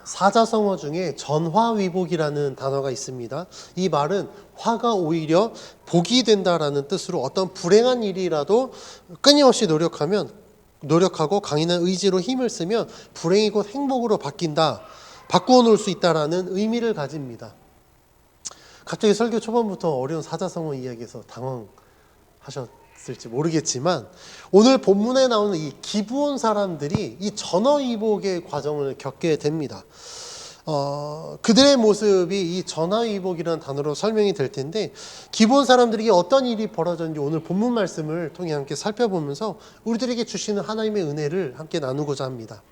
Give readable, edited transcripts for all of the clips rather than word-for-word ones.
사자성어 중에 전화위복이라는 단어가 있습니다. 이 말은 화가 오히려 복이 된다라는 뜻으로 어떤 불행한 일이라도 끊임없이 노력하고 강인한 의지로 힘을 쓰면 불행이 곧 행복으로 바꾸어 놓을 수 있다라는 의미를 가집니다. 갑자기 설교 초반부터 어려운 사자성어 이야기에서 당황하셨을지 모르겠지만 오늘 본문에 나오는 이 기브온 사람들이 이 전화위복의 과정을 겪게 됩니다. 그들의 모습이 이 전화위복이라는 단어로 설명이 될 텐데, 기브온 사람들에게 어떤 일이 벌어졌는지 오늘 본문 말씀을 통해 함께 살펴보면서 우리들에게 주시는 하나님의 은혜를 함께 나누고자 합니다.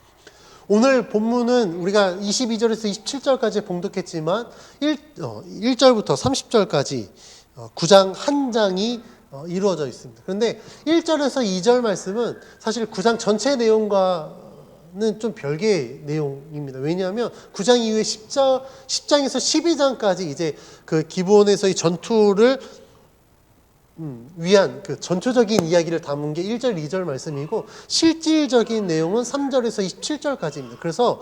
오늘 본문은 우리가 22절에서 27절까지 봉독했지만 1절부터 30절까지 9장 한 장이 이루어져 있습니다. 그런데 1절에서 2절 말씀은 사실 9장 전체 내용과는 좀 별개의 내용입니다. 왜냐하면 9장 이후에 10장에서 12장까지 이제 그 기브온에서의 전투를 위한 그 전초적인 이야기를 담은 게 1절, 2절 말씀이고, 실질적인 내용은 3절에서 27절까지입니다. 그래서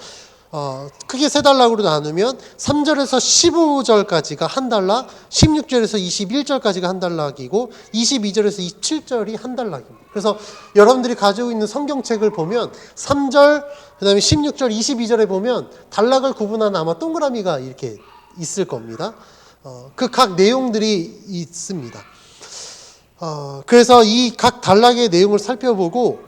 크게 세 단락으로 나누면 3절에서 15절까지가 한 단락, 16절에서 21절까지가 한 단락이고 22절에서 27절이 한 단락입니다. 그래서 여러분들이 가지고 있는 성경책을 보면 3절, 그 다음에 16절, 22절에 보면 단락을 구분한 아마 동그라미가 이렇게 있을 겁니다. 그 각 내용들이 있습니다. 그래서 이 각 단락의 내용을 살펴보고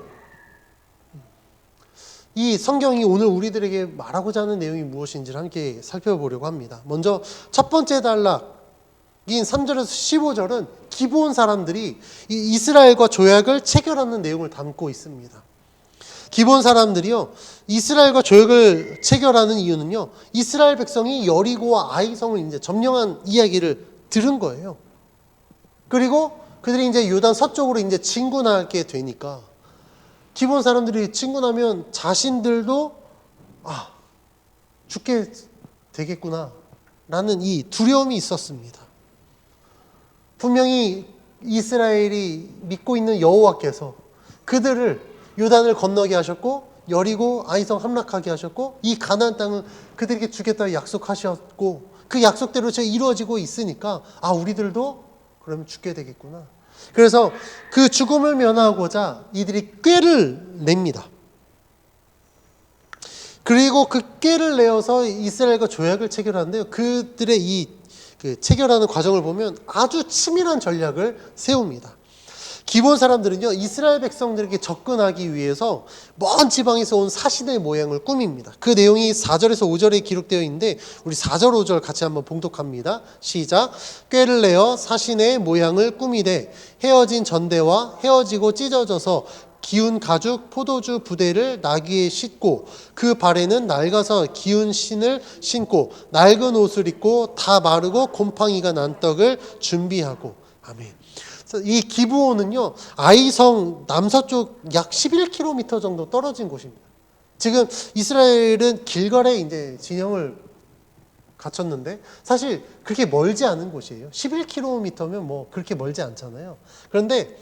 이 성경이 오늘 우리들에게 말하고자 하는 내용이 무엇인지를 함께 살펴보려고 합니다. 먼저 첫 번째 단락인 3절에서 15절은 기브온 사람들이 이 이스라엘과 조약을 체결하는 내용을 담고 있습니다. 기브온 사람들이요, 이스라엘과 조약을 체결하는 이유는요, 이스라엘 백성이 여리고와 아이성을 이제 점령한 이야기를 들은 거예요. 그리고 그들이 이제 요단 서쪽으로 이제 진군하게 되니까 기브온 사람들이 진군하면 자신들도 죽게 되겠구나 라는 이 두려움이 있었습니다. 분명히 이스라엘이 믿고 있는 여호와께서 그들을 요단을 건너게 하셨고 여리고 아이성 함락하게 하셨고 이 가나안 땅을 그들에게 주겠다고 약속하셨고 그 약속대로 이루어지고 있으니까 우리들도 그러면 죽게 되겠구나. 그래서 그 죽음을 면하고자 이들이 꾀를 냅니다. 그리고 그 꾀를 내어서 이스라엘과 조약을 체결하는데요, 그들의 그 체결하는 과정을 보면 아주 치밀한 전략을 세웁니다. 기브온 사람들은요, 이스라엘 백성들에게 접근하기 위해서 먼 지방에서 온 사신의 모양을 꾸밉니다. 그 내용이 4절에서 5절에 기록되어 있는데 우리 4절 5절 같이 한번 봉독합니다. 시작. 꾀를 내어 사신의 모양을 꾸미되 헤어진 전대와 헤어지고 찢어져서 기운 가죽 포도주 부대를 나귀에 싣고 그 발에는 낡아서 기운 신을 신고 낡은 옷을 입고 다 마르고 곰팡이가 난 떡을 준비하고. 아멘. 이 기브온은요, 아이성 남서쪽 약 11km 정도 떨어진 곳입니다. 지금 이스라엘은 길갈에 이제 진영을 갖췄는데 사실 그렇게 멀지 않은 곳이에요. 11km면 뭐 그렇게 멀지 않잖아요. 그런데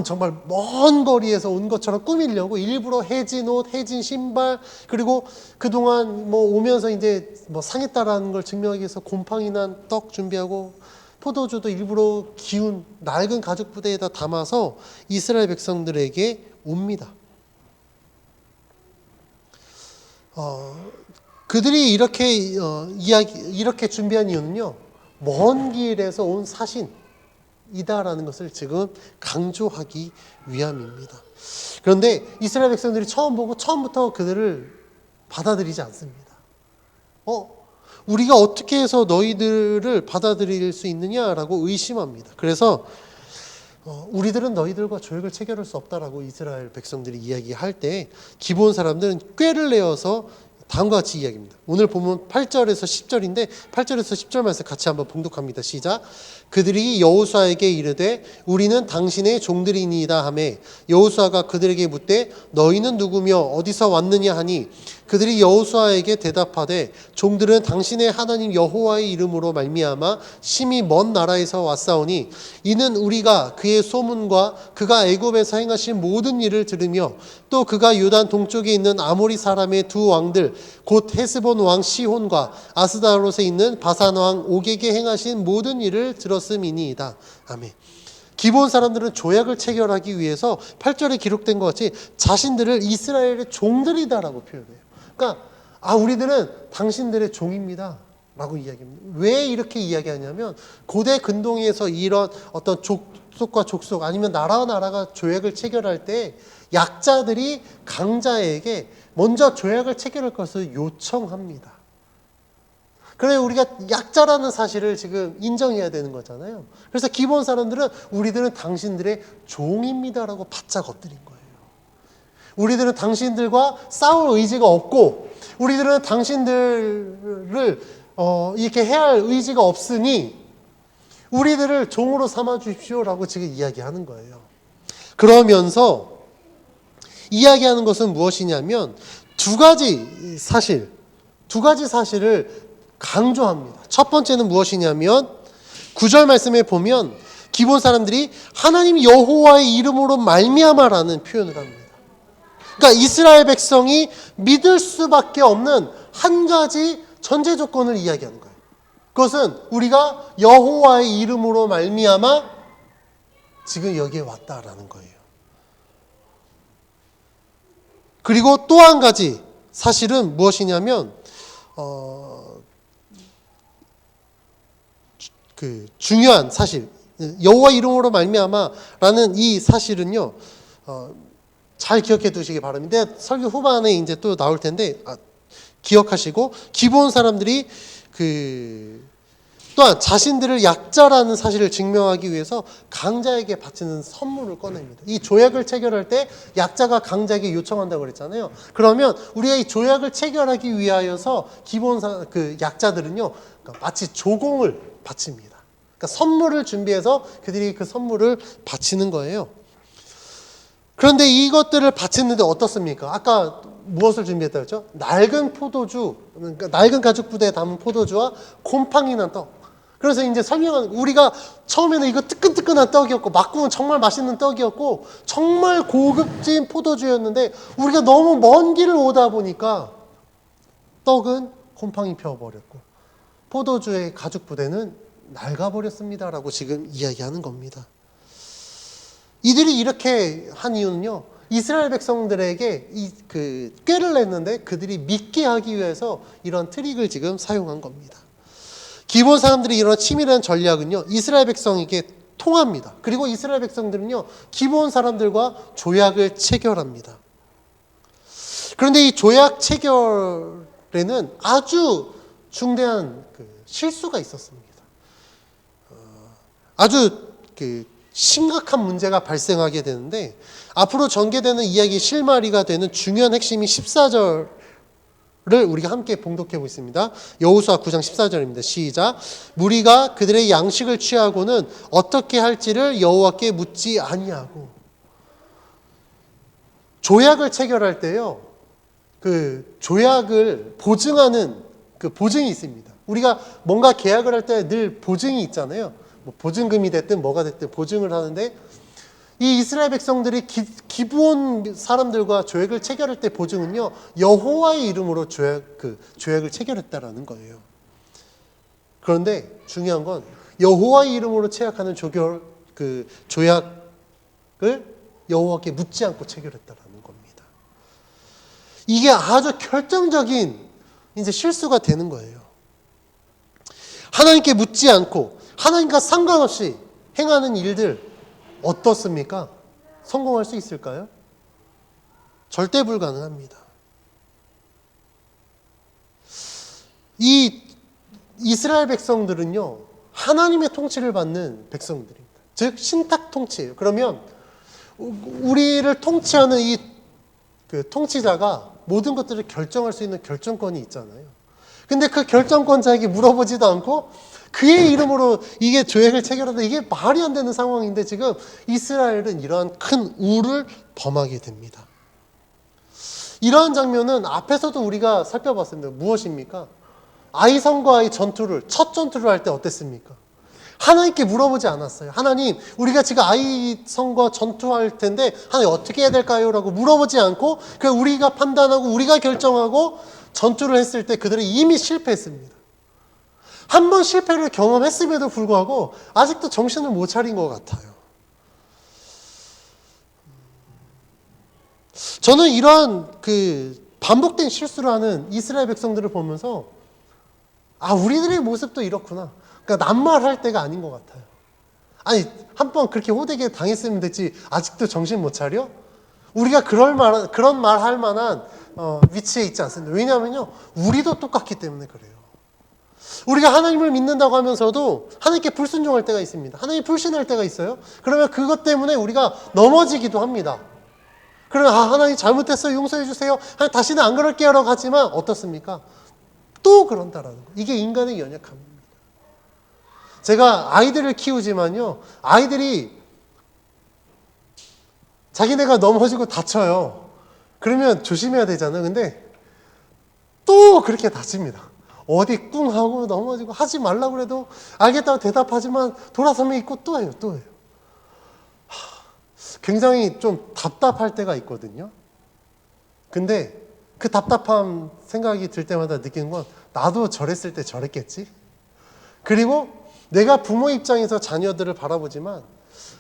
정말 먼 거리에서 온 것처럼 꾸미려고 일부러 해진 옷, 해진 신발, 그리고 그동안 오면서 이제 상했다라는 걸 증명하기 위해서 곰팡이 난 떡 준비하고 포도주도 일부러 기운 낡은 가죽 부대에다 담아서 이스라엘 백성들에게 옵니다. 그들이 이렇게 준비한 이유는요, 먼 길에서 온 사신이다라는 것을 지금 강조하기 위함입니다. 그런데 이스라엘 백성들이 처음 보고 처음부터 그들을 받아들이지 않습니다. 우리가 어떻게 해서 너희들을 받아들일 수 있느냐라고 의심합니다. 그래서 우리들은 너희들과 조약을 체결할 수 없다라고 이스라엘 백성들이 이야기할 때 기브온 사람들은 꾀를 내어서 다음과 같이 이야기합니다. 오늘 보면 8절에서 10절인데 8절에서 10절 말씀 같이 한번 봉독합니다. 시작. 그들이 여호수아에게 이르되 우리는 당신의 종들이니이다 하매 여호수아가 그들에게 묻되 너희는 누구며 어디서 왔느냐 하니 그들이 여호수아에게 대답하되 종들은 당신의 하나님 여호와의 이름으로 말미암아 심히 먼 나라에서 왔사오니 이는 우리가 그의 소문과 그가 애굽에서 행하신 모든 일을 들으며 또 그가 요단 동쪽에 있는 아모리 사람의 두 왕들 곧 헤스본 왕 시혼과 아스다롯에 있는 바산 왕 옥에게 행하신 모든 일을 들었음이니이다. 아멘. 기브온 사람들은 조약을 체결하기 위해서 8절에 기록된 것 같이 자신들을 이스라엘의 종들이다라고 표현해요. 그러니까 우리들은 당신들의 종입니다 라고 이야기합니다. 왜 이렇게 이야기하냐면 고대 근동에서 이런 어떤 족속과 족속 아니면 나라와 나라가 조약을 체결할 때 약자들이 강자에게 먼저 조약을 체결할 것을 요청합니다. 그래 우리가 약자라는 사실을 지금 인정해야 되는 거잖아요. 그래서 기브온 사람들은 우리들은 당신들의 종입니다라고 바짝 엎드린 거예요. 우리들은 당신들과 싸울 의지가 없고 우리들은 당신들을 이렇게 해야 할 의지가 없으니 우리들을 종으로 삼아 주십시오라고 지금 이야기하는 거예요. 그러면서 이야기하는 것은 무엇이냐면 두 가지 사실을 강조합니다. 첫 번째는 무엇이냐면 9절 말씀에 보면 기브온 사람들이 하나님 여호와의 이름으로 말미암아라는 표현을 합니다. 그러니까 이스라엘 백성이 믿을 수밖에 없는 한 가지 전제 조건을 이야기하는 거예요. 그것은 우리가 여호와의 이름으로 말미암아 지금 여기에 왔다라는 거예요. 그리고 또 한 가지 사실은 무엇이냐면 중요한 사실, 여호와 이름으로 말미암아라는 이 사실은요, 잘 기억해 두시기 바랍니다. 설교 후반에 이제 또 나올 텐데 기억하시고 기브온 사람들이 또한 자신들을 약자라는 사실을 증명하기 위해서 강자에게 바치는 선물을 꺼냅니다. 이 조약을 체결할 때 약자가 강자에게 요청한다고 그랬잖아요. 그러면 우리가 이 조약을 체결하기 위하여서 기브온 약자들은요, 그러니까 마치 조공을 바칩니다. 그러니까 선물을 준비해서 그들이 그 선물을 바치는 거예요. 그런데 이것들을 바치는데 어떻습니까? 아까 무엇을 준비했다고 했죠? 낡은 포도주, 그러니까 낡은 가죽 부대에 담은 포도주와 곰팡이 난 떡. 그래서 이제 설명하는, 우리가 처음에는 이거 뜨끈뜨끈한 떡이었고 막 구운 정말 맛있는 떡이었고 정말 고급진 포도주였는데 우리가 너무 먼 길을 오다 보니까 떡은 곰팡이 펴버렸고 포도주의 가죽 부대는 낡아버렸습니다라고 지금 이야기하는 겁니다. 이들이 이렇게 한 이유는요, 이스라엘 백성들에게 꾀를 냈는데 그들이 믿게 하기 위해서 이런 트릭을 지금 사용한 겁니다. 기브온 사람들이 이런 치밀한 전략은요, 이스라엘 백성에게 통합니다. 그리고 이스라엘 백성들은요, 기브온 사람들과 조약을 체결합니다. 그런데 이 조약 체결에는 아주 중대한 실수가 있었습니다. 아주 심각한 문제가 발생하게 되는데 앞으로 전개되는 이야기 실마리가 되는 중요한 핵심이 14절을 우리가 함께 봉독해 보겠습니다. 여호수아 9장 14절입니다. 시작. 무리가 그들의 양식을 취하고는 어떻게 할지를 여호와께 묻지 아니하고. 조약을 체결할 때요, 조약을 보증하는 보증이 있습니다. 우리가 뭔가 계약을 할 때 늘 보증이 있잖아요. 뭐 보증금이 됐든 뭐가 됐든 보증을 하는데 이 이스라엘 백성들이 기브온 사람들과 조약을 체결할 때 보증은요, 여호와의 이름으로 조약을 체결했다라는 거예요. 그런데 중요한 건 여호와의 이름으로 체약하는 조약을 여호와께 묻지 않고 체결했다라는 겁니다. 이게 아주 결정적인 이제 실수가 되는 거예요. 하나님께 묻지 않고 하나님과 상관없이 행하는 일들 어떻습니까? 성공할 수 있을까요? 절대 불가능합니다. 이 이스라엘 백성들은요, 하나님의 통치를 받는 백성들입니다. 즉 신탁 통치예요. 그러면 우리를 통치하는 이 통치자가 모든 것들을 결정할 수 있는 결정권이 있잖아요. 근데 그 결정권자에게 물어보지도 않고 그의 이름으로 이게 조약을 체결한다, 이게 말이 안 되는 상황인데 지금 이스라엘은 이러한 큰 우를 범하게 됩니다. 이러한 장면은 앞에서도 우리가 살펴봤습니다. 무엇입니까? 아이성과 아이 전투를, 첫 전투를 할 때 어땠습니까? 하나님께 물어보지 않았어요. 하나님, 우리가 지금 아이성과 전투할 텐데 하나님 어떻게 해야 될까요? 라고 물어보지 않고 그냥 우리가 판단하고 우리가 결정하고 전투를 했을 때 그들은 이미 실패했습니다. 한 번 실패를 경험했음에도 불구하고 아직도 정신을 못 차린 것 같아요. 저는 이러한 반복된 실수를 하는 이스라엘 백성들을 보면서 우리들의 모습도 이렇구나. 그러니까 낱말할 때가 아닌 것 같아요. 아니, 한 번 그렇게 호되게 당했으면 됐지 아직도 정신 못 차려? 우리가 그런 말 할 만한 위치에 있지 않습니다. 왜냐하면요, 우리도 똑같기 때문에 그래요. 우리가 하나님을 믿는다고 하면서도 하나님께 불순종할 때가 있습니다. 하나님 불신할 때가 있어요. 그러면 그것 때문에 우리가 넘어지기도 합니다. 그러면 하나님 잘못했어요, 용서해 주세요, 다시는 안 그럴게요 라고 하지만 어떻습니까? 또 그런다라는 거. 이게 인간의 연약함입니다. 제가 아이들을 키우지만요, 아이들이 자기네가 넘어지고 다쳐요. 그러면 조심해야 되잖아요. 근데 또 그렇게 다칩니다. 어디 꿍 하고 넘어지고 하지 말라고 그래도 알겠다고 대답하지만 돌아서면 있고 또 해요. 굉장히 좀 답답할 때가 있거든요. 근데 그 답답함 생각이 들 때마다 느끼는 건 나도 저랬을 때 저랬겠지? 그리고 내가 부모 입장에서 자녀들을 바라보지만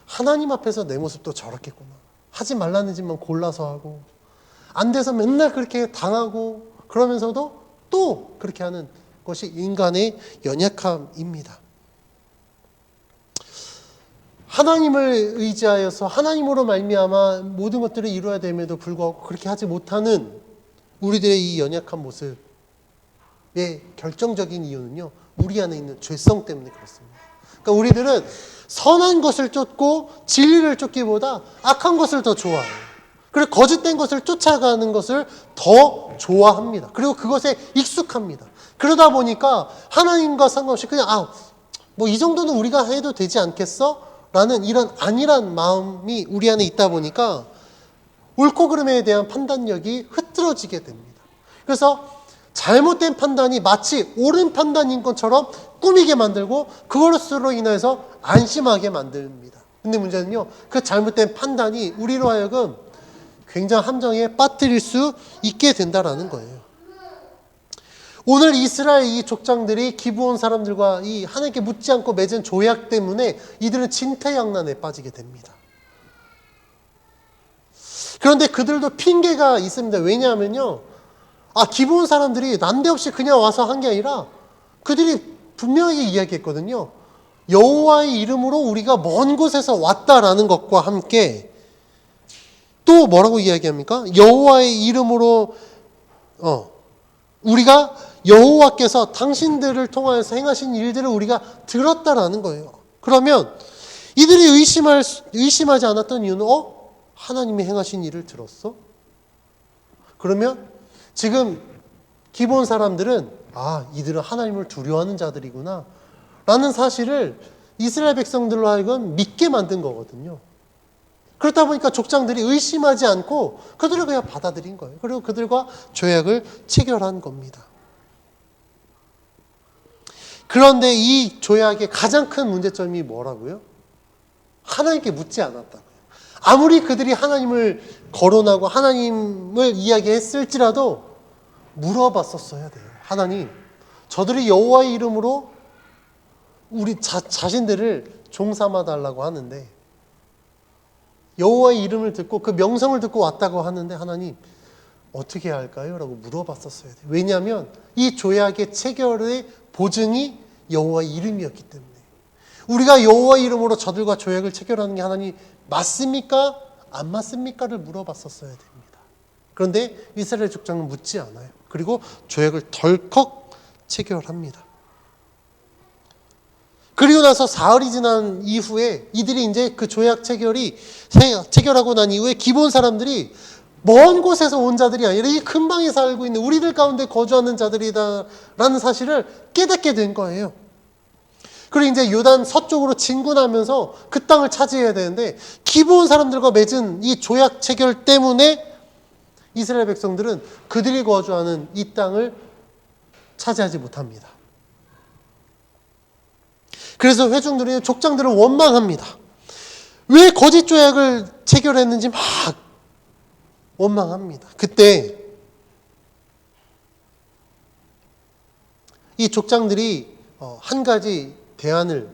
하나님 앞에서 내 모습도 저렇겠구나. 하지 말라는 짓만 골라서 하고 안 돼서 맨날 그렇게 당하고 그러면서도 또 그렇게 하는 것이 인간의 연약함입니다. 하나님을 의지하여서 하나님으로 말미암아 모든 것들을 이루어야 됨에도 불구하고 그렇게 하지 못하는 우리들의 이 연약한 모습의 결정적인 이유는요, 우리 안에 있는 죄성 때문에 그렇습니다. 그러니까 우리들은 선한 것을 쫓고 진리를 쫓기보다 악한 것을 더 좋아해요. 그리고 거짓된 것을 쫓아가는 것을 더 좋아합니다. 그리고 그것에 익숙합니다. 그러다 보니까 하나님과 상관없이 그냥 뭐 이 정도는 우리가 해도 되지 않겠어? 라는 이런 안일한 마음이 우리 안에 있다 보니까 옳고 그름에 대한 판단력이 흐트러지게 됩니다. 그래서 잘못된 판단이 마치 옳은 판단인 것처럼 꾸미게 만들고 그것으로 인해서 안심하게 만듭니다. 근데 문제는요, 그 잘못된 판단이 우리로 하여금 굉장한 함정에 빠뜨릴 수 있게 된다라는 거예요. 오늘 이스라엘 이 족장들이 기브온 사람들과 이 하나님께 묻지 않고 맺은 조약 때문에 이들은 진퇴양난에 빠지게 됩니다. 그런데 그들도 핑계가 있습니다. 왜냐하면요, 기브온 사람들이 난데없이 그냥 와서 한 게 아니라 그들이 분명하게 이야기했거든요. 여호와의 이름으로 우리가 먼 곳에서 왔다라는 것과 함께 또 뭐라고 이야기합니까? 여호와의 이름으로 우리가 여호와께서 당신들을 통하여서 행하신 일들을 우리가 들었다라는 거예요. 그러면 이들이 의심하지 않았던 이유는 하나님이 행하신 일을 들었어? 그러면 지금 기본 사람들은 이들은 하나님을 두려워하는 자들이구나 라는 사실을 이스라엘 백성들로 하여금 믿게 만든 거거든요. 그렇다 보니까 족장들이 의심하지 않고 그들을 그냥 받아들인 거예요. 그리고 그들과 조약을 체결한 겁니다. 그런데 이 조약의 가장 큰 문제점이 뭐라고요? 하나님께 묻지 않았다고요. 아무리 그들이 하나님을 거론하고 하나님을 이야기했을지라도 물어봤었어야 돼요. 하나님, 저들이 여호와의 이름으로 우리 자신들을 종삼아 달라고 하는데 여호와의 이름을 듣고 그 명성을 듣고 왔다고 하는데 하나님 어떻게 해야 할까요? 라고 물어봤었어야 돼요. 왜냐하면 이 조약의 체결의 보증이 여호와의 이름이었기 때문에 우리가 여호와의 이름으로 저들과 조약을 체결하는 게 하나님 맞습니까? 안 맞습니까?를 물어봤었어야 됩니다. 그런데 이스라엘 족장은 묻지 않아요. 그리고 조약을 덜컥 체결합니다. 그리고 나서 사흘이 지난 이후에 이들이 이제 그 조약 체결하고 난 이후에 기본 사람들이 먼 곳에서 온 자들이 아니라 이 근방에 살고 있는 우리들 가운데 거주하는 자들이다라는 사실을 깨닫게 된 거예요. 그리고 이제 요단 서쪽으로 진군하면서 그 땅을 차지해야 되는데 기본 사람들과 맺은 이 조약 체결 때문에 이스라엘 백성들은 그들이 거주하는 이 땅을 차지하지 못합니다. 그래서 회중들은 족장들을 원망합니다. 왜 거짓 조약을 체결했는지 막 원망합니다. 그때 이 족장들이 한 가지 대안을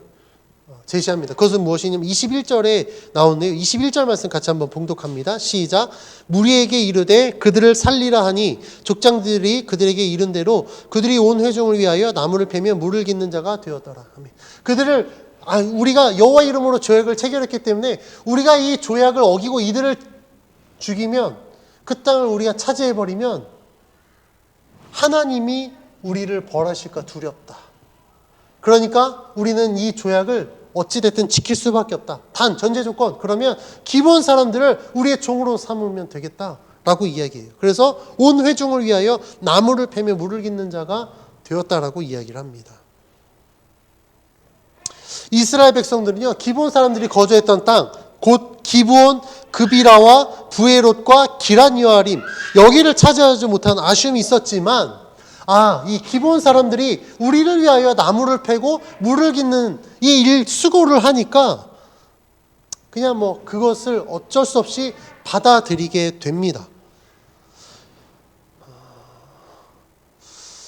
제시합니다. 그것은 무엇이냐면 21절에 나오네요. 21절 말씀 같이 한번 봉독합니다. 시작. 무리에게 이르되 그들을 살리라 하니 족장들이 그들에게 이른 대로 그들이 온 회중을 위하여 나무를 패며 물을 깃는 자가 되었더라. 아멘. 그들을 우리가 여호와 이름으로 조약을 체결했기 때문에 우리가 이 조약을 어기고 이들을 죽이면 그 땅을 우리가 차지해버리면 하나님이 우리를 벌하실까 두렵다. 그러니까 우리는 이 조약을 어찌됐든 지킬 수밖에 없다. 단 전제 조건, 그러면 기본 사람들을 우리의 종으로 삼으면 되겠다라고 이야기해요. 그래서 온 회중을 위하여 나무를 패며 물을 깃는 자가 되었다라고 이야기를 합니다. 이스라엘 백성들은요, 기본 사람들이 거주했던 땅, 곧 기브온, 그비라와 부에롯과 기란 여아림, 여기를 차지하지 못한 아쉬움이 있었지만 이 기본 사람들이 우리를 위하여 나무를 패고 물을 깃는 이 수고를 하니까 그냥 그것을 어쩔 수 없이 받아들이게 됩니다.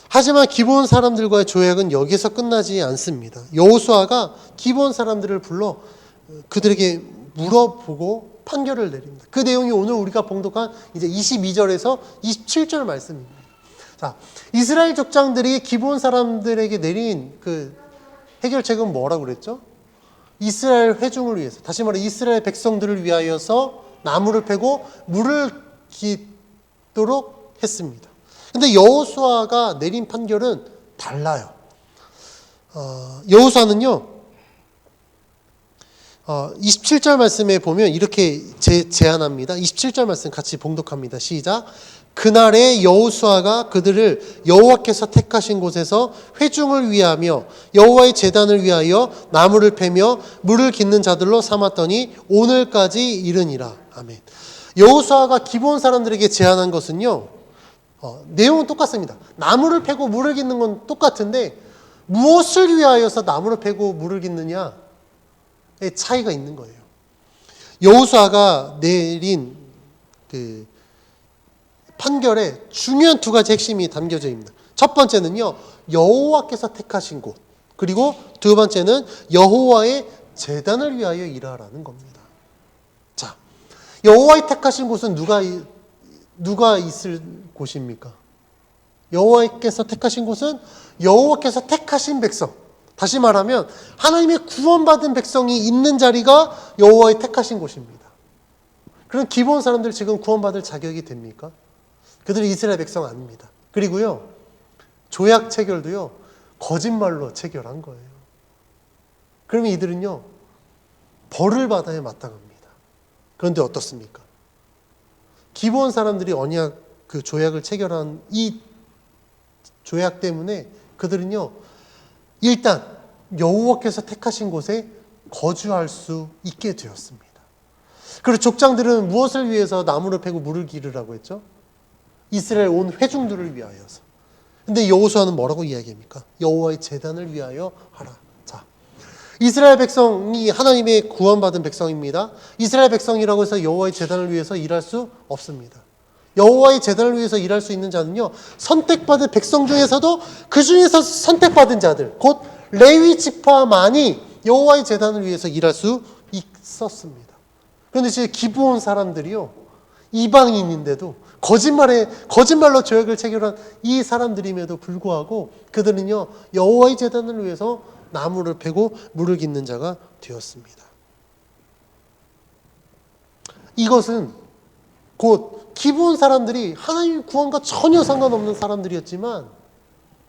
하지만 기본 사람들과의 조약은 여기서 끝나지 않습니다. 여호수아가 기본 사람들을 불러 그들에게 물어보고 판결을 내립니다. 그 내용이 오늘 우리가 봉독한 이제 22절에서 27절 말씀입니다. 자, 이스라엘 족장들이 기본 사람들에게 내린 그 해결책은 뭐라고 그랬죠? 이스라엘 회중을 위해서, 다시 말해 이스라엘 백성들을 위하여서 나무를 패고 물을 깃도록 했습니다. 근데 여호수아가 내린 판결은 달라요. 여호수아는요, 27절 말씀에 보면 이렇게 제안합니다. 27절 말씀 같이 봉독합니다. 시작. 그날에 여호수아가 그들을 여호와께서 택하신 곳에서 회중을 위하며 여호와의 제단을 위하여 나무를 패며 물을 깃는 자들로 삼았더니 오늘까지 이르니라. 아멘. 여호수아가 기본 사람들에게 제안한 것은요, 내용은 똑같습니다. 나무를 패고 물을 깃는 건 똑같은데 무엇을 위하여서 나무를 패고 물을 깃느냐의 차이가 있는 거예요. 여호수아가 내린 그 판결에 중요한 두 가지 핵심이 담겨져 있습니다. 첫 번째는요, 여호와께서 택하신 곳, 그리고 두 번째는 여호와의 제단을 위하여 일하라는 겁니다. 자, 여호와의 택하신 곳은 누가 있을 곳입니까? 여호와께서 택하신 곳은 여호와께서 택하신 백성. 다시 말하면 하나님의 구원받은 백성이 있는 자리가 여호와의 택하신 곳입니다. 그럼 기본 사람들 지금 구원받을 자격이 됩니까? 그들이 이스라엘 백성 아닙니다. 그리고요, 조약 체결도요, 거짓말로 체결한 거예요. 그러면 이들은요, 벌을 받아야 마땅합니다. 그런데 어떻습니까? 기본 사람들이 언약, 그 조약을 체결한 이 조약 때문에 그들은요, 일단 여호와께서 택하신 곳에 거주할 수 있게 되었습니다. 그리고 족장들은 무엇을 위해서 나무를 패고 물을 기르라고 했죠? 이스라엘 온 회중들을 위하여서. 근데 여호수아는 뭐라고 이야기합니까? 여호와의 제단을 위하여 하라. 자, 이스라엘 백성이 하나님의 구원받은 백성입니다. 이스라엘 백성이라고 해서 여호와의 제단을 위해서 일할 수 없습니다. 여호와의 제단을 위해서 일할 수 있는 자는요, 선택받은 백성 중에서도 그 중에서 선택받은 자들, 곧 레위 지파만이 여호와의 제단을 위해서 일할 수 있었습니다. 그런데 이제 기브온 사람들이요, 이방인인데도 거짓말로 조약을 체결한 이 사람들임에도 불구하고 그들은요, 여호와의 제단을 위해서 나무를 패고 물을 깃는 자가 되었습니다. 이것은 곧 기브온 사람들이 하나님의 구원과 전혀 상관없는 사람들이었지만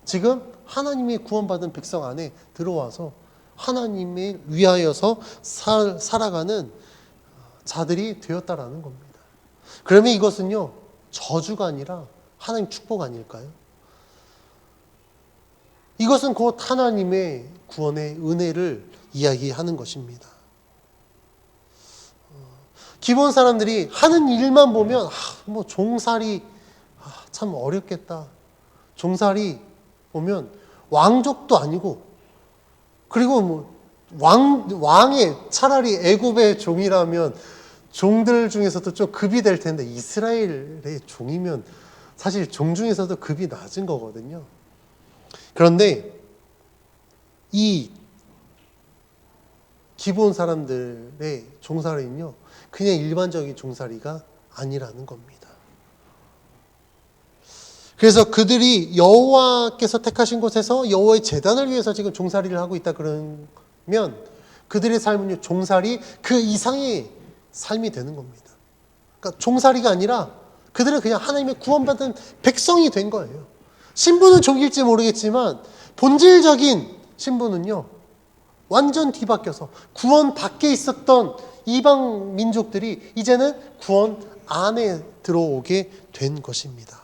지금 하나님의 구원받은 백성 안에 들어와서 하나님을 위하여서 살아가는 자들이 되었다라는 겁니다. 그러면 이것은요, 저주가 아니라 하나님 축복 아닐까요? 이것은 곧 하나님의 구원의 은혜를 이야기하는 것입니다. 기본 사람들이 하는 일만 보면 뭐 종살이 참 어렵겠다. 종살이 보면 왕족도 아니고, 그리고 뭐 왕의 차라리 애굽의 종이라면 종들 중에서도 좀 급이 될 텐데 이스라엘의 종이면 사실 종 중에서도 급이 낮은 거거든요. 그런데 이 기본 사람들의 종살이는요, 그냥 일반적인 종살이가 아니라는 겁니다. 그래서 그들이 여호와께서 택하신 곳에서 여호와의 제단을 위해서 지금 종살이를 하고 있다 그러면 그들의 삶은 종살이 그 이상의 삶이 되는 겁니다. 그러니까 종살이가 아니라 그들은 그냥 하나님의 구원받은 백성이 된 거예요. 신분은 종일지 모르겠지만 본질적인 신분은요, 완전 뒤바뀌어서 구원 밖에 있었던 이방 민족들이 이제는 구원 안에 들어오게 된 것입니다.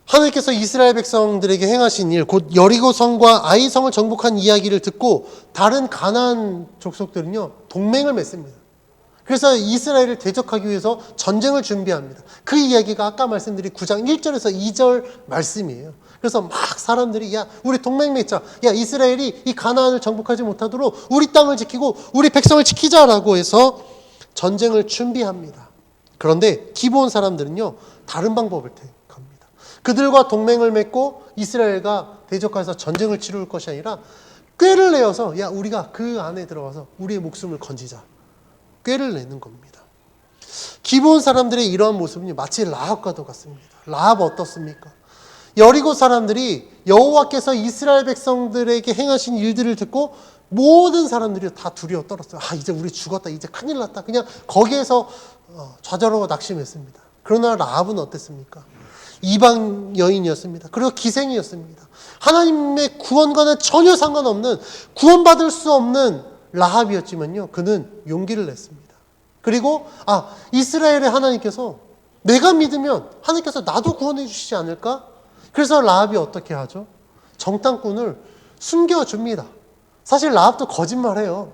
하나님께서 이스라엘 백성들에게 행하신 일, 곧 여리고성과 아이성을 정복한 이야기를 듣고 다른 가나안 족속들은요, 동맹을 맺습니다. 그래서 이스라엘을 대적하기 위해서 전쟁을 준비합니다. 그 이야기가 아까 말씀드린 9장 1절에서 2절 말씀이에요. 그래서 막 사람들이 야 우리 동맹 맺자. 야 이스라엘이 이 가나안을 정복하지 못하도록 우리 땅을 지키고 우리 백성을 지키자라고 해서 전쟁을 준비합니다. 그런데 기브온 사람들은요, 다른 방법을 택합니다. 그들과 동맹을 맺고 이스라엘과 대적해서 전쟁을 치룰 것이 아니라 꾀를 내어서 야 우리가 그 안에 들어가서 우리의 목숨을 건지자. 꾀를 내는 겁니다. 기브온 사람들의 이러한 모습은 마치 라합과도 같습니다. 라합 어떻습니까? 여리고 사람들이 여호와께서 이스라엘 백성들에게 행하신 일들을 듣고 모든 사람들이 다 두려워 떨었어요. 이제 우리 죽었다. 이제 큰일 났다. 그냥 거기에서 좌절하고 낙심했습니다. 그러나 라합은 어땠습니까? 이방 여인이었습니다. 그리고 기생이었습니다. 하나님의 구원과는 전혀 상관없는, 구원받을 수 없는 라합이었지만요, 그는 용기를 냈습니다. 그리고 이스라엘의 하나님께서 내가 믿으면 하나님께서 나도 구원해 주시지 않을까? 그래서 라합이 어떻게 하죠? 정탐꾼을 숨겨줍니다. 사실 라합도 거짓말해요.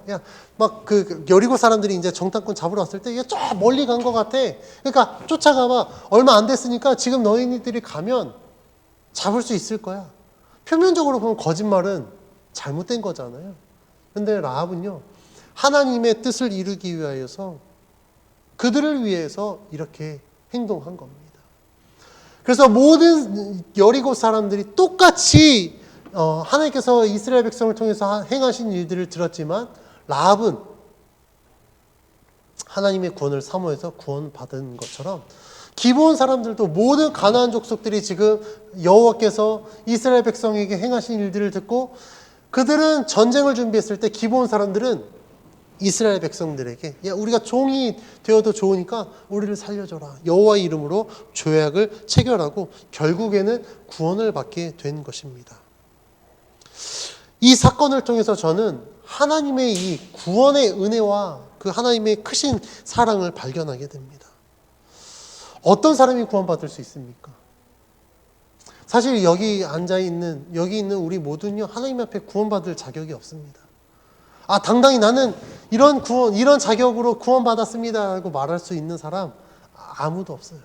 막 그 여리고 사람들이 이제 정탐꾼 잡으러 왔을 때 이게 저 멀리 간 것 같아. 그러니까 쫓아가봐. 얼마 안 됐으니까 지금 너희들이 가면 잡을 수 있을 거야. 표면적으로 보면 거짓말은 잘못된 거잖아요. 근데 라합은요, 하나님의 뜻을 이루기 위하여서 그들을 위해서 이렇게 행동한 겁니다. 그래서 모든 여리고 사람들이 똑같이 하나님께서 이스라엘 백성을 통해서 행하신 일들을 들었지만 라합은 하나님의 구원을 사모해서 구원받은 것처럼 기브온 사람들도 모든 가나안 족속들이 지금 여호와께서 이스라엘 백성에게 행하신 일들을 듣고 그들은 전쟁을 준비했을 때 기브온 사람들은 이스라엘 백성들에게 야 우리가 종이 되어도 좋으니까 우리를 살려줘라. 여호와의 이름으로 조약을 체결하고 결국에는 구원을 받게 된 것입니다. 이 사건을 통해서 저는 하나님의 이 구원의 은혜와 그 하나님의 크신 사랑을 발견하게 됩니다. 어떤 사람이 구원받을 수 있습니까? 사실 여기 있는 우리 모두는요, 하나님 앞에 구원받을 자격이 없습니다. 당당히 나는 이런 자격으로 구원받았습니다 라고 말할 수 있는 사람 아무도 없어요.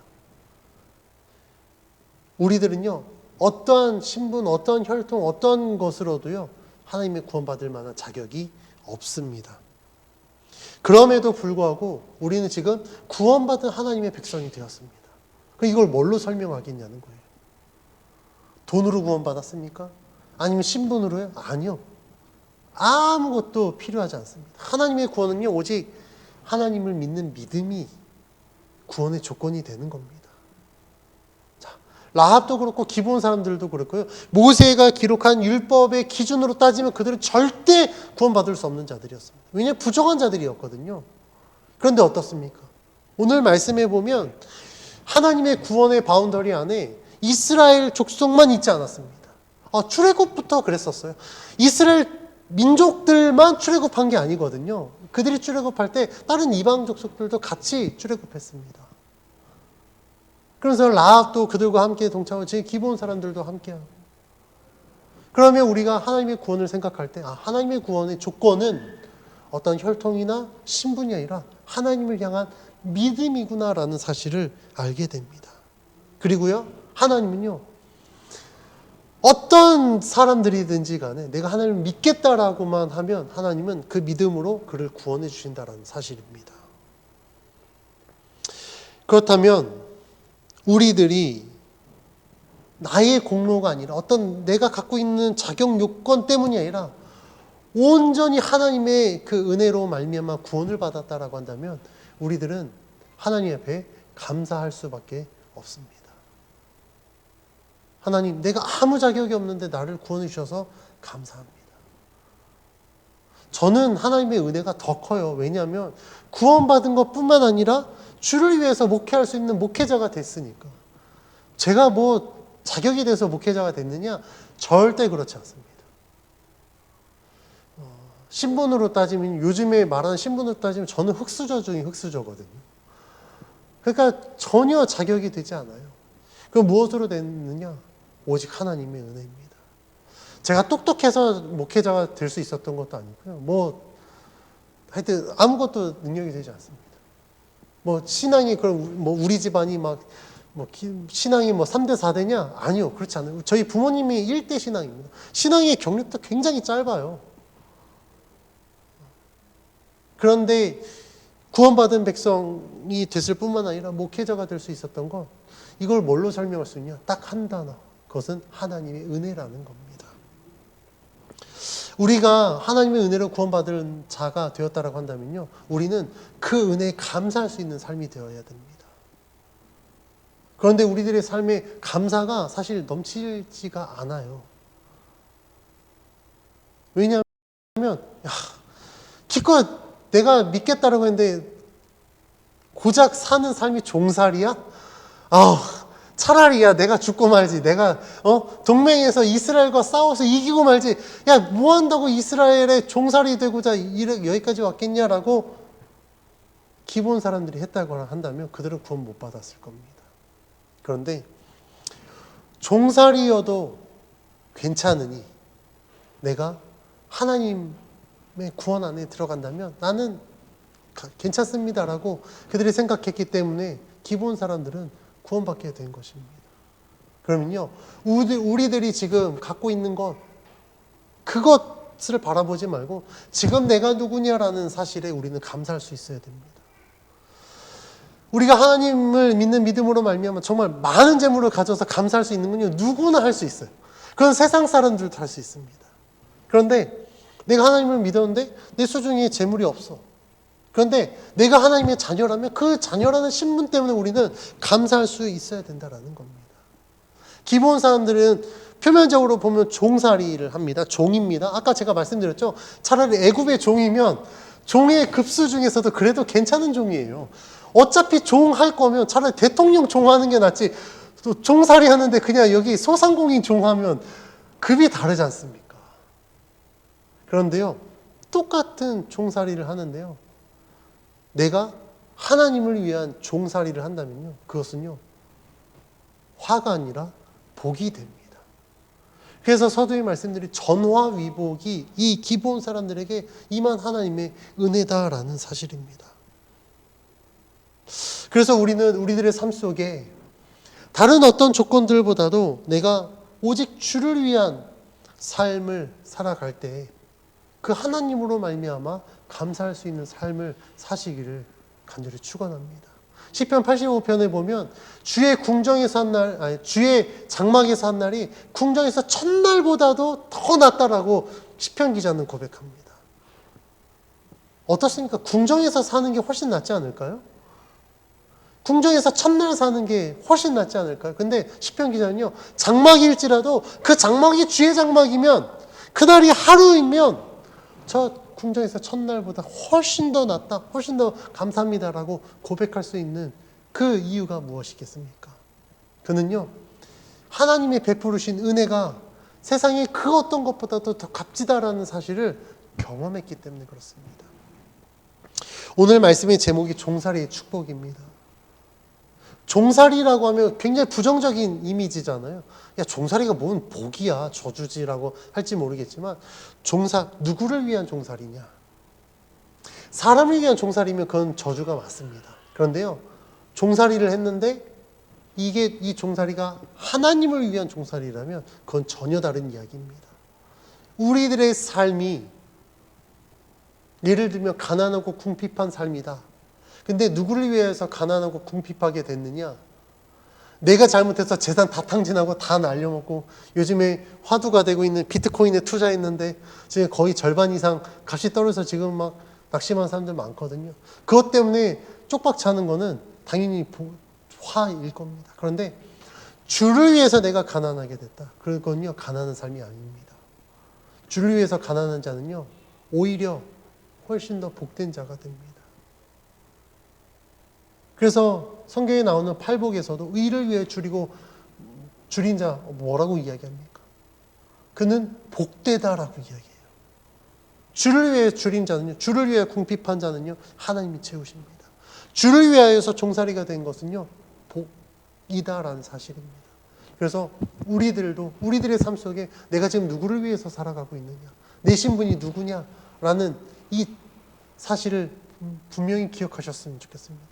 우리들은요, 어떠한 신분, 어떠한 혈통, 어떤 것으로도요, 하나님의 구원받을 만한 자격이 없습니다. 그럼에도 불구하고 우리는 지금 구원받은 하나님의 백성이 되었습니다. 이걸 뭘로 설명하겠냐는 거예요. 돈으로 구원받았습니까? 아니면 신분으로요? 아니요. 아무것도 필요하지 않습니다. 하나님의 구원은요, 오직 하나님을 믿는 믿음이 구원의 조건이 되는 겁니다. 자, 라합도 그렇고 기브온 사람들도 그렇고요. 모세가 기록한 율법의 기준으로 따지면 그들은 절대 구원받을 수 없는 자들이었습니다. 왜냐하면 부정한 자들이었거든요. 그런데 어떻습니까? 오늘 말씀해 보면 하나님의 구원의 바운더리 안에 이스라엘 족속만 있지 않았습니다. 출애굽부터 그랬었어요. 이스라엘 민족들만 출애굽한 게 아니거든요. 그들이 출애굽할 때 다른 이방 족속들도 같이 출애굽했습니다. 그래서 라합도 그들과 함께 동참하고 제 기브온 사람들도 함께하고. 그러면 우리가 하나님의 구원을 생각할 때 하나님의 구원의 조건은 어떤 혈통이나 신분이 아니라 하나님을 향한 믿음이구나라는 사실을 알게 됩니다. 그리고요, 하나님은요, 어떤 사람들이든지 간에 내가 하나님을 믿겠다라고만 하면 하나님은 그 믿음으로 그를 구원해 주신다라는 사실입니다. 그렇다면 우리들이 나의 공로가 아니라 어떤 내가 갖고 있는 자격 요건 때문이 아니라 온전히 하나님의 그 은혜로 말미암아 구원을 받았다라고 한다면 우리들은 하나님 앞에 감사할 수밖에 없습니다. 하나님, 내가 아무 자격이 없는데 나를 구원해 주셔서 감사합니다. 저는 하나님의 은혜가 더 커요. 왜냐하면 구원받은 것뿐만 아니라 주를 위해서 목회할 수 있는 목회자가 됐으니까. 제가 뭐 자격이 돼서 목회자가 됐느냐? 절대 그렇지 않습니다. 신분으로 따지면, 요즘에 말하는 신분으로 따지면 저는 흑수저 중에 흑수저거든요. 그러니까 전혀 자격이 되지 않아요. 그럼 무엇으로 됐느냐? 오직 하나님의 은혜입니다. 제가 똑똑해서 목회자가 될 수 있었던 것도 아니고요. 하여튼 아무것도 능력이 되지 않습니다. 신앙이 그럼 우리 집안이 신앙이 3대 4대냐? 아니요. 그렇지 않아요. 저희 부모님이 1대 신앙입니다. 신앙의 경력도 굉장히 짧아요. 그런데 구원받은 백성이 됐을 뿐만 아니라 목회자가 될 수 있었던 것, 이걸 뭘로 설명할 수 있냐? 딱 한 단어. 그것은 하나님의 은혜라는 겁니다. 우리가 하나님의 은혜로 구원받은 자가 되었다라고 한다면요, 우리는 그 은혜에 감사할 수 있는 삶이 되어야 됩니다. 그런데 우리들의 삶의 감사가 사실 넘치지가 않아요. 왜냐하면 기껏 내가 믿겠다라고 했는데 고작 사는 삶이 종살이야? 차라리 내가 죽고 말지. 내가 동맹에서 이스라엘과 싸워서 이기고 말지. 뭐 한다고 이스라엘의 종살이 되고자 여기까지 왔겠냐라고 기본 사람들이 했다고 한다면 그들은 구원 못 받았을 겁니다. 그런데 종살이여도 괜찮으니 내가 하나님의 구원 안에 들어간다면 나는 괜찮습니다라고 그들이 생각했기 때문에 기본 사람들은 구원받게 된 것입니다. 그러면요, 우리들이 지금 갖고 있는 것, 그것을 바라보지 말고 지금 내가 누구냐라는 사실에 우리는 감사할 수 있어야 됩니다. 우리가 하나님을 믿는 믿음으로 말미암아 정말 많은 재물을 가져서 감사할 수 있는 건요, 누구나 할 수 있어요. 그건 세상 사람들도 할 수 있습니다. 그런데 내가 하나님을 믿었는데 내 수중에 재물이 없어. 그런데 내가 하나님의 자녀라면 그 자녀라는 신분 때문에 우리는 감사할 수 있어야 된다는 겁니다. 기본 사람들은 표면적으로 보면 종살이를 합니다. 종입니다. 아까 제가 말씀드렸죠. 차라리 애굽의 종이면 종의 급수 중에서도 그래도 괜찮은 종이에요. 어차피 종 할 거면 차라리 대통령 종하는 게 낫지. 또 종살이 하는데 그냥 여기 소상공인 종하면 급이 다르지 않습니까? 그런데요, 똑같은 종살이를 하는데요, 내가 하나님을 위한 종살이를 한다면요, 그것은요, 화가 아니라 복이 됩니다. 그래서 서두에 말씀드린 전화위복이 이 기본 사람들에게 임한 하나님의 은혜다라는 사실입니다. 그래서 우리는 우리들의 삶 속에 다른 어떤 조건들보다도 내가 오직 주를 위한 삶을 살아갈 때 그 하나님으로 말미암아 감사할 수 있는 삶을 사시기를 간절히 축원합니다. 시편 85편에 보면 주의 궁정에서 한 날, 주의 장막에서 한 날이 궁정에서 첫날보다도 더 낫다라고 시편 기자는 고백합니다. 어떻습니까? 궁정에서 사는 게 훨씬 낫지 않을까요? 궁정에서 첫날 사는 게 훨씬 낫지 않을까요? 근데 시편 기자는요, 장막일지라도 그 장막이 주의 장막이면, 그날이 하루이면 저 궁정에서 첫날보다 훨씬 더 낫다, 훨씬 더 감사합니다라고 고백할 수 있는 그 이유가 무엇이겠습니까? 그는요, 하나님의 베푸르신 은혜가 세상의 그 어떤 것보다도 더 값지다라는 사실을 경험했기 때문에 그렇습니다. 오늘 말씀의 제목이 종살이의 축복입니다. 종살이라고 하면 굉장히 부정적인 이미지잖아요. 종살이가 뭔 복이야, 저주지라고 할지 모르겠지만 누구를 위한 종살이냐? 사람을 위한 종살이면 그건 저주가 맞습니다. 그런데요, 종살이를 했는데 이 종살이가 하나님을 위한 종살이라면 그건 전혀 다른 이야기입니다. 우리들의 삶이 예를 들면 가난하고 궁핍한 삶이다. 근데 누구를 위해서 가난하고 궁핍하게 됐느냐? 내가 잘못해서 재산 다 탕진하고 다 날려먹고 요즘에 화두가 되고 있는 비트코인에 투자했는데 지금 거의 절반 이상 값이 떨어져서 지금 막 낙심한 사람들 많거든요. 그것 때문에 쪽박 차는 거는 당연히 화일 겁니다. 그런데 주를 위해서 내가 가난하게 됐다. 그건요, 가난한 삶이 아닙니다. 주를 위해서 가난한 자는요, 오히려 훨씬 더 복된 자가 됩니다. 그래서 성경에 나오는 팔복에서도 의를 위해 줄인 자 뭐라고 이야기합니까? 그는 복되다라고 이야기해요. 주를 위해 줄인 자는요, 주를 위해 궁핍한 자는요, 하나님이 채우십니다. 주를 위하여서 종살이가 된 것은요, 복이다라는 사실입니다. 그래서 우리들도 우리들의 삶 속에 내가 지금 누구를 위해서 살아가고 있느냐, 내 신분이 누구냐라는 이 사실을 분명히 기억하셨으면 좋겠습니다.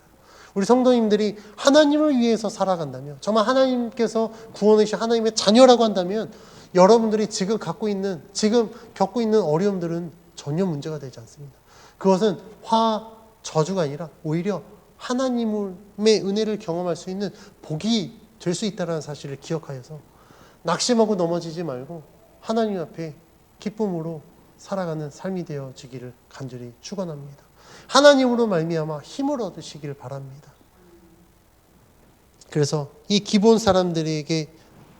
우리 성도님들이 하나님을 위해서 살아간다면, 정말 하나님께서 구원해 주신 하나님의 자녀라고 한다면 여러분들이 지금 겪고 있는 어려움들은 전혀 문제가 되지 않습니다. 그것은 저주가 아니라 오히려 하나님의 은혜를 경험할 수 있는 복이 될 수 있다는 사실을 기억하여서 낙심하고 넘어지지 말고 하나님 앞에 기쁨으로 살아가는 삶이 되어지기를 간절히 축원합니다. 하나님으로 말미암아 힘을 얻으시길 바랍니다. 그래서 이 기본 사람들에게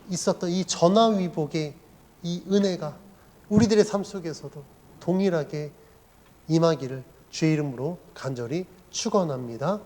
있었던 이 전화위복의 이 은혜가 우리들의 삶 속에서도 동일하게 임하기를 주의 이름으로 간절히 축원합니다.